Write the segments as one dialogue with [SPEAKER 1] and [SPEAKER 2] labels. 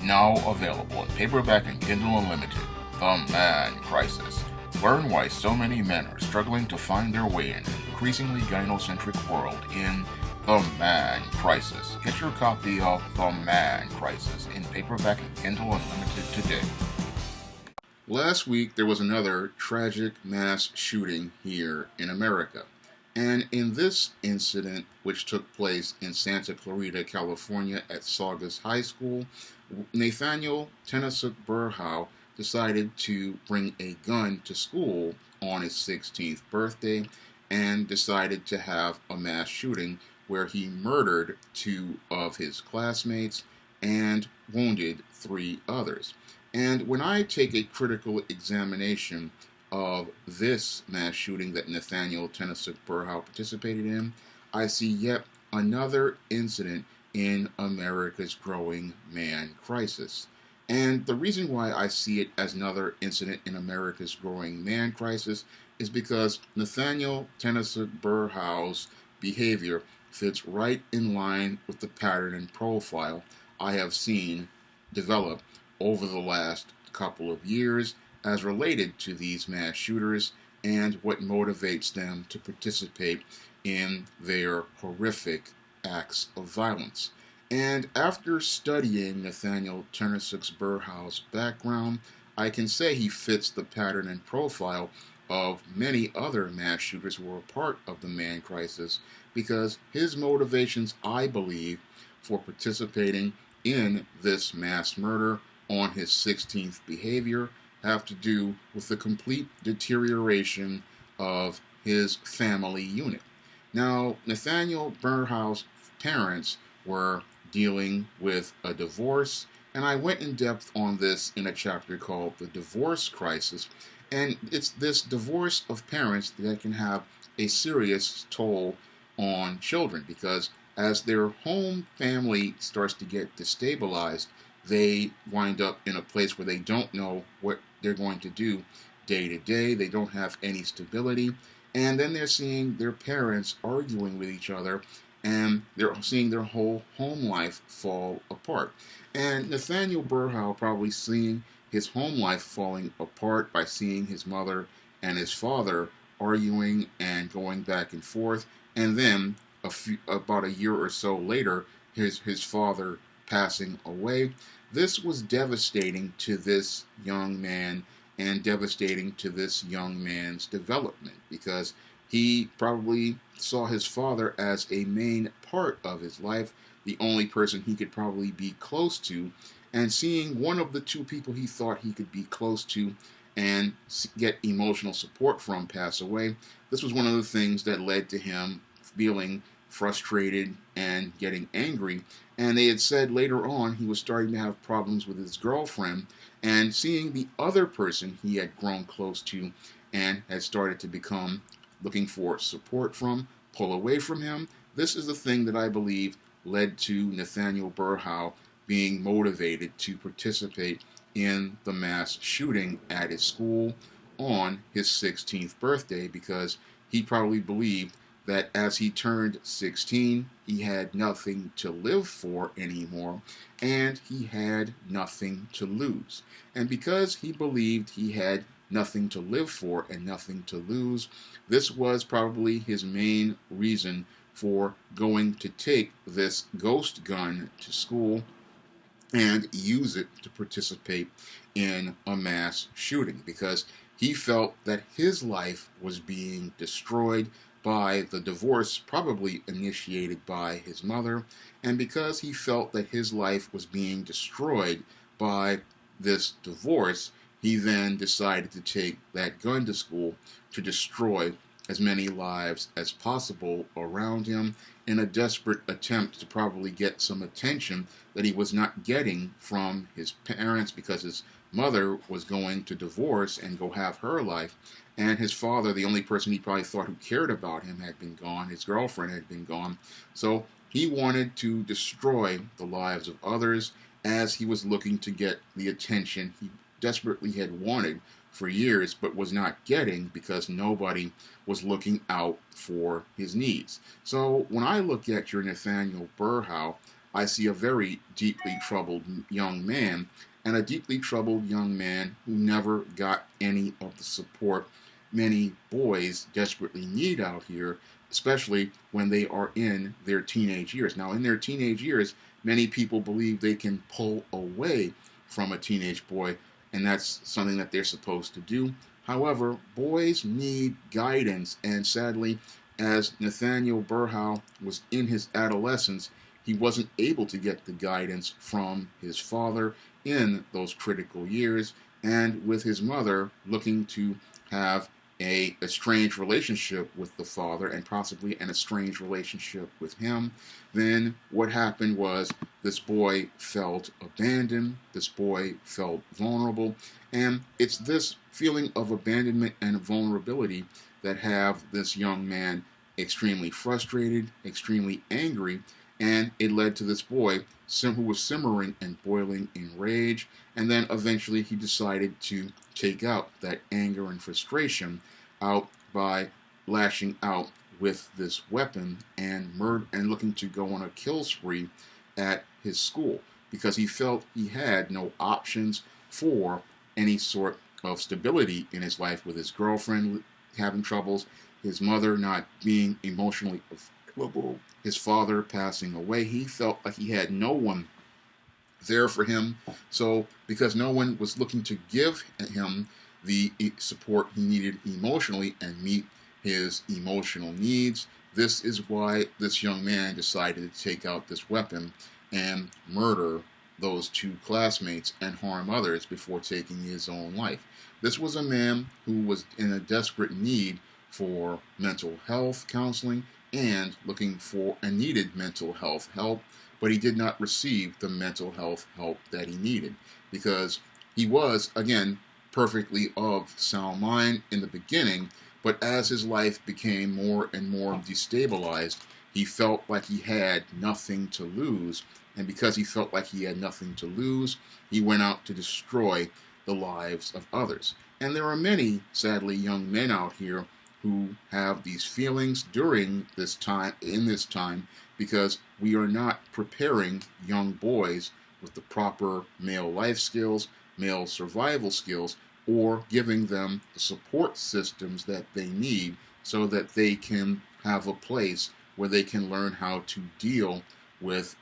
[SPEAKER 1] Now available in paperback and Kindle Unlimited. The Man Crisis. Learn why so many men are struggling to find their way in an increasingly gynocentric world in The Man Crisis. Get your copy of The Man Crisis in paperback and Kindle Unlimited today. Last week, there was another tragic mass shooting here in America. And in this incident, which took place in Santa Clarita, California at Saugus High School, Nathaniel Tennessee Burhow decided to bring a gun to school on his 16th birthday and decided to have a mass shooting where he murdered 2 of his classmates and wounded 3 others. And when I take a critical examination of this mass shooting that Nathaniel Tennessee Burhow participated in, I see yet another incident in America's growing man crisis. And the reason why I see it as another incident in America's growing man crisis is because Nathaniel Tennessee Burhow's behavior fits right in line with the pattern and profile I have seen develop over the last couple of years as related to these mass shooters and what motivates them to participate in their horrific acts of violence. And after studying Nathaniel Tennessee Burhow's background, I can say he fits the pattern and profile of many other mass shooters who are part of the man crisis because his motivations, I believe, for participating in this mass murder on his 16th behavior have to do with the complete deterioration of his family unit. Now, Nathaniel Burhow's parents were dealing with a divorce, and I went in depth on this in a chapter called The Divorce Crisis, and it's this divorce of parents that can have a serious toll on children because as their home family starts to get destabilized, they wind up in a place where they don't know what they're going to do day to day. They don't have any stability. And then they're seeing their parents arguing with each other, and they're seeing their whole home life fall apart. And Nathaniel Burhow probably seeing his home life falling apart by seeing his mother and his father arguing and going back and forth. And then about a year or so later, his father passing away. This was devastating to this young man and devastating to this young man's development because he probably saw his father as a main part of his life, the only person he could probably be close to, and seeing one of the 2 people he thought he could be close to and get emotional support from pass away. This was one of the things that led to him feeling frustrated and getting angry. And they had said later on he was starting to have problems with his girlfriend, and seeing the other person he had grown close to and had started to become looking for support from pull away from him. This is the thing that I believe led to Nathaniel Burhow being motivated to participate in the mass shooting at his school on his 16th birthday because he probably believed that as he turned 16, he had nothing to live for anymore, and he had nothing to lose. And because he believed he had nothing to live for and nothing to lose, this was probably his main reason for going to take this ghost gun to school and use it to participate in a mass shooting, because he felt that his life was being destroyed by the divorce probably initiated by his mother, and because he felt that his life was being destroyed by this divorce, he then decided to take that gun to school to destroy as many lives as possible around him in a desperate attempt to probably get some attention that he was not getting from his parents because his mother was going to divorce and go have her life, and his father, the only person he probably thought who cared about him, had been gone. His girlfriend had been gone. So he wanted to destroy the lives of others as he was looking to get the attention he desperately had wanted for years but was not getting because nobody was looking out for his needs. So when I look at your Nathaniel Burhow, I see a very deeply troubled young man, and a deeply troubled young man who never got any of the support many boys desperately need out here, especially when they are in their teenage years. Now, in their teenage years, many people believe they can pull away from a teenage boy, and that's something that they're supposed to do. However, boys need guidance, and sadly, as Nathaniel Burhow was in his adolescence, he wasn't able to get the guidance from his father in those critical years, and with his mother looking to have a estranged relationship with the father and possibly an estranged relationship with him, then what happened was this boy felt abandoned, this boy felt vulnerable, and it's this feeling of abandonment and vulnerability that have this young man extremely frustrated, extremely angry, and it led to this boy who was simmering and boiling in rage, and then eventually he decided to take out that anger and frustration out by lashing out with this weapon and looking to go on a kill spree at his school because he felt he had no options for any sort of stability in his life, with his girlfriend having troubles, his mother not being emotionally available, his father passing away. He felt like he had no one there for him. So because no one was looking to give him the support he needed emotionally and meet his emotional needs, this is why this young man decided to take out this weapon and murder those two classmates and harm others before taking his own life. This was a man who was in a desperate need for mental health counseling and looking for and needed mental health help, but he did not receive the mental health help that he needed because he was, again, perfectly of sound mind in the beginning, but as his life became more and more destabilized, he felt like he had nothing to lose, and because he felt like he had nothing to lose, he went out to destroy the lives of others. And there are many, sadly, young men out here who have these feelings during this time, because we are not preparing young boys with the proper male life skills, male survival skills, or giving them the support systems that they need so that they can have a place where they can learn how to deal with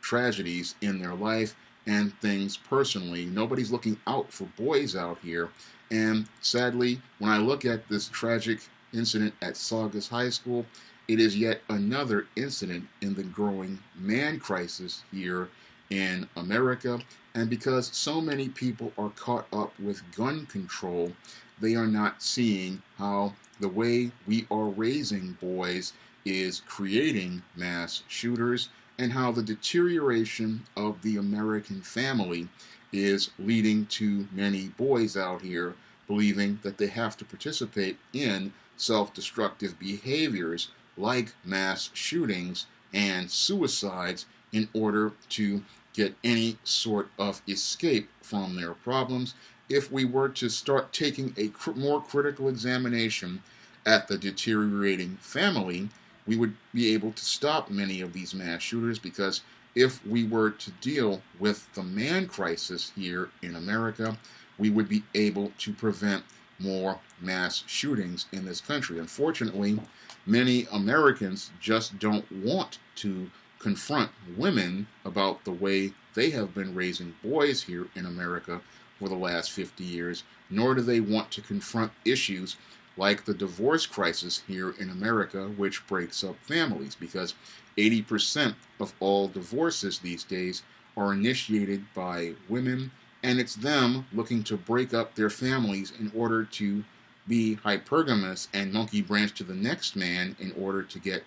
[SPEAKER 1] tragedies in their life and things personally. Nobody's looking out for boys out here. And sadly, when I look at this tragic incident at Saugus High School, it is yet another incident in the growing man crisis here in America. And because so many people are caught up with gun control, they are not seeing how the way we are raising boys is creating mass shooters, and how the deterioration of the American family is leading to many boys out here believing that they have to participate in self-destructive behaviors like mass shootings and suicides in order to get any sort of escape from their problems. If we were to start taking a more critical examination at the deteriorating family, we would be able to stop many of these mass shooters, because if we were to deal with the man crisis here in America, we would be able to prevent more mass shootings in this country. Unfortunately, many Americans just don't want to confront women about the way they have been raising boys here in America for the last 50 years, nor do they want to confront issues like the divorce crisis here in America, which breaks up families, because 80% of all divorces these days are initiated by women, and it's them looking to break up their families in order to be hypergamous and monkey branch to the next man in order to get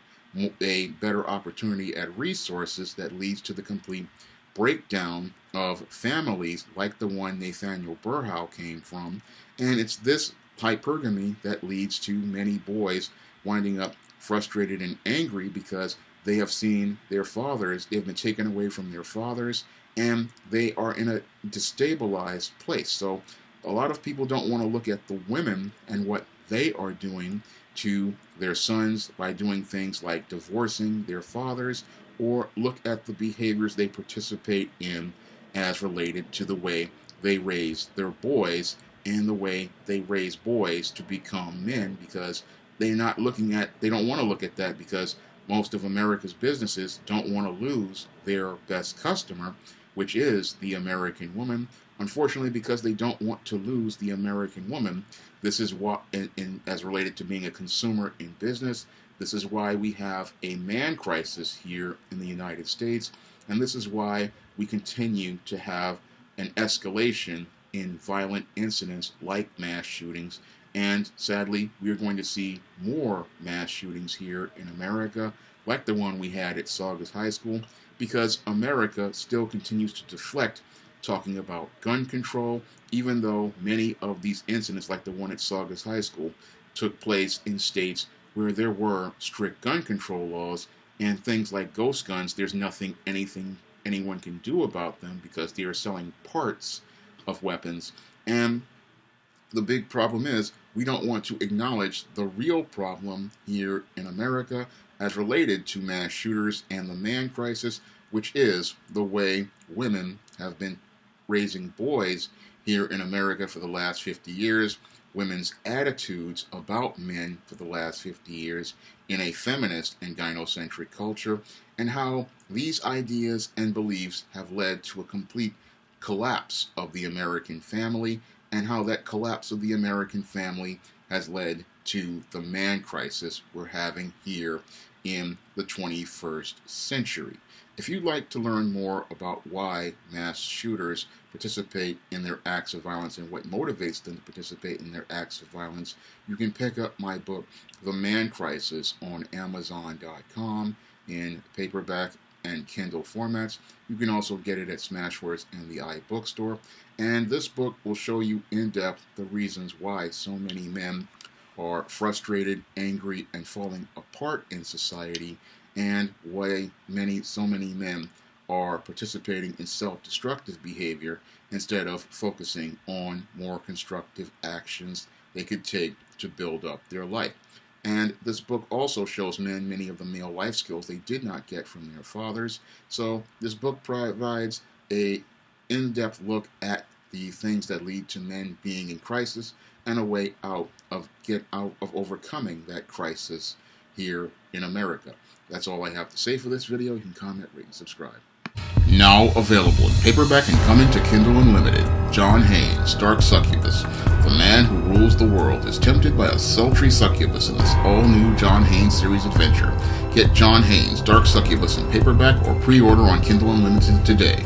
[SPEAKER 1] a better opportunity at resources that leads to the complete breakdown of families like the one Nathaniel Burhow came from. And it's this hypergamy that leads to many boys winding up frustrated and angry because they have seen their fathers, they've been taken away from their fathers, and they are in a destabilized place. So a lot of people don't want to look at the women and what they are doing to their sons by doing things like divorcing their fathers or look at the behaviors they participate in as related to the way they raise their boys and the way they raise boys to become men, because they don't want to look at that, because most of America's businesses don't want to lose their best customer, which is the American woman. Unfortunately, because they don't want to lose the American woman, this is what, as related to being a consumer in business, this is why we have a man crisis here in the United States, and this is why we continue to have an escalation in violent incidents like mass shootings. And sadly, we are going to see more mass shootings here in America, like the one we had at Saugus High School, because America still continues to deflect talking about gun control, even though many of these incidents, like the one at Saugus High School, took place in states where there were strict gun control laws, and things like ghost guns, there's anything anyone can do about them because they are selling parts of weapons. And the big problem is we don't want to acknowledge the real problem here in America as related to mass shooters and the man crisis, which is the way women have been raising boys here in America for the last 50 years, women's attitudes about men for the last 50 years in a feminist and gynocentric culture, and how these ideas and beliefs have led to a complete collapse of the American family, and how that collapse of the American family has led to the man crisis we're having here in the 21st century. If you'd like to learn more about why mass shooters participate in their acts of violence and what motivates them to participate in their acts of violence, you can pick up my book, The Man Crisis, on Amazon.com in paperback and Kindle formats. You can also get it at Smashwords and the iBookstore. And this book will show you in depth the reasons why so many men are frustrated, angry, and falling apart in society, and why so many men are participating in self-destructive behavior instead of focusing on more constructive actions they could take to build up their life. And this book also shows men many of the male life skills they did not get from their fathers. So this book provides a in-depth look at the things that lead to men being in crisis and a way out of overcoming that crisis here in America. That's all I have to say for this video. You can comment, rate, and subscribe. Now available in paperback and coming to Kindle Unlimited, John Haynes' Dark Succubus. The man who rules the world is tempted by a sultry succubus in this all-new John Haynes series adventure. Get John Haynes' Dark Succubus in paperback or pre-order on Kindle Unlimited today.